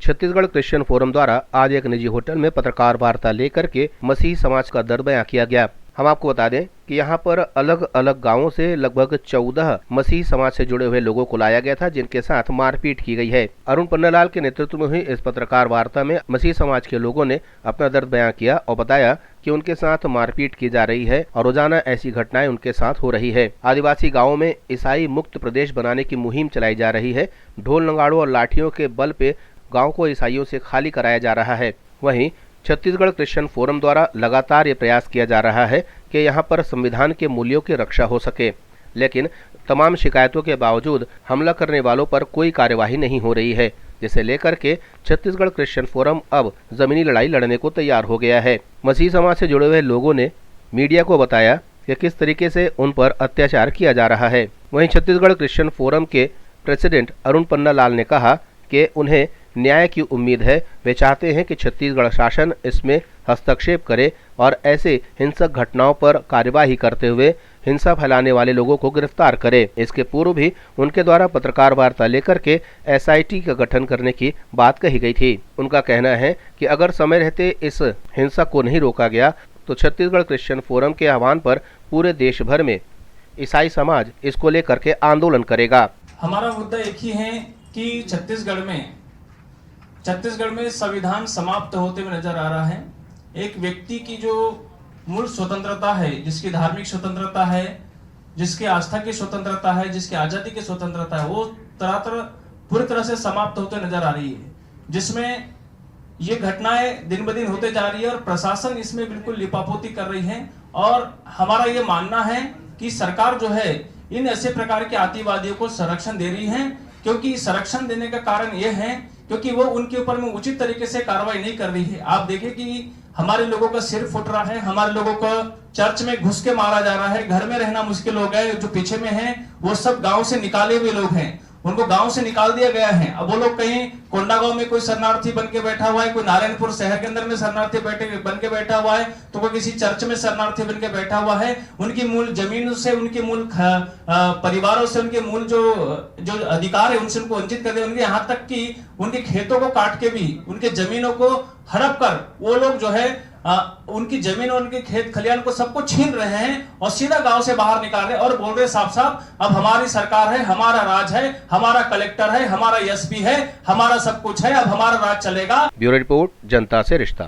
Chhattisgarh Christian forum द्वारा आज एक निजी होटल में पत्रकार वार्ता लेकर के मसीही समाज का दर्द बयां किया गया। हम आपको बता दें कि यहाँ पर अलग अलग गांवों से लगभग 14 मसीही समाज से जुड़े हुए लोगों को लाया गया था, जिनके साथ मारपीट की गई है। अरुण पन्नालाल के नेतृत्व में हुई इस पत्रकार वार्ता में मसीही समाज के लोगों ने अपना दर्द बयां किया और बताया कि उनके साथ मारपीट की जा रही है और रोजाना ऐसी घटनाएं उनके साथ हो रही है। आदिवासी गाँवों में ईसाई मुक्त प्रदेश बनाने की मुहिम चलाई जा रही है। ढोल नगाड़ों और लाठियों के बल पे गाँव को ईसाइयों से खाली कराया जा रहा है। वहीं छत्तीसगढ़ क्रिश्चियन फोरम द्वारा लगातार ये प्रयास किया जा रहा है कि यहाँ पर संविधान के मूल्यों की रक्षा हो सके, लेकिन तमाम शिकायतों के बावजूद हमला करने वालों पर कोई कार्यवाही नहीं हो रही है, जिसे लेकर के छत्तीसगढ़ क्रिश्चियन फोरम अब जमीनी लड़ाई लड़ने को तैयार हो गया है। मसीही समाज से जुड़े हुए लोगों ने मीडिया को बताया कि किस तरीके से उन पर अत्याचार किया जा रहा है। वहीं छत्तीसगढ़ क्रिश्चियन फोरम के प्रेसिडेंट अरुण पन्नालाल ने कहा कि उन्हें न्याय की उम्मीद है। वे चाहते हैं कि छत्तीसगढ़ शासन इसमें हस्तक्षेप करे और ऐसे हिंसक घटनाओं पर कार्यवाही करते हुए हिंसा फैलाने वाले लोगों को गिरफ्तार करे। इसके पूर्व भी उनके द्वारा पत्रकार वार्ता लेकर के एसआईटी का गठन करने की बात कही गई थी। उनका कहना है कि अगर समय रहते इस हिंसा को नहीं रोका गया तो छत्तीसगढ़ क्रिश्चियन फोरम के आह्वान पर पूरे देश भर में ईसाई समाज इसको लेकर के आंदोलन करेगा। हमारा मुद्दा एक ही है कि छत्तीसगढ़ में संविधान समाप्त होते हुए नजर आ रहा है। एक व्यक्ति की जो मूल स्वतंत्रता है, जिसकी धार्मिक स्वतंत्रता है, जिसकी आस्था की स्वतंत्रता है, जिसकी आजादी की स्वतंत्रता है, वो पूरी तरह से समाप्त होते नजर आ रही है, जिसमें ये घटनाएं दिन ब दिन होते जा रही है और प्रशासन इसमें बिल्कुल लिपापोती कर रही है। और हमारा ये मानना है कि सरकार जो है इन ऐसे प्रकार के आतंकवादियों को संरक्षण दे रही है, क्योंकि संरक्षण देने का कारण यह है क्योंकि वो उनके ऊपर में उचित तरीके से कार्रवाई नहीं कर रही है। आप देखें कि हमारे लोगों का सिर फुट रहा है, हमारे लोगों को चर्च में घुस के मारा जा रहा है, घर में रहना मुश्किल हो गया है। जो पीछे में हैं वो सब गांव से निकाले हुए लोग हैं, उनको गांव से निकाल दिया गया है। अब वो लोग कहीं कोंडागांव में कोई शरणार्थी बन के बैठा हुआ है, कोई नारायणपुर शहर के अंदर में शरणार्थी बन के बैठा हुआ है, तो कोई किसी चर्च में शरणार्थी बन के बैठा हुआ है। उनकी मूल जमीनों से, उनके मूल परिवारों से, उनके मूल जो अधिकार है उनसे उनको वंचित कर दिया। उनके यहाँ तक कि उनके खेतों को काट के भी उनके जमीनों को हड़प कर वो लोग जो है उनकी जमीन और उनके खेत खलियान को सबको छीन रहे हैं और सीधा गांव से बाहर निकाल रहे और बोल रहे साफ साफ, अब हमारी सरकार है, हमारा राज है, हमारा कलेक्टर है, हमारा एसपी है, हमारा सब कुछ है, अब हमारा राज चलेगा। ब्यूरो रिपोर्ट, जनता से रिश्ता।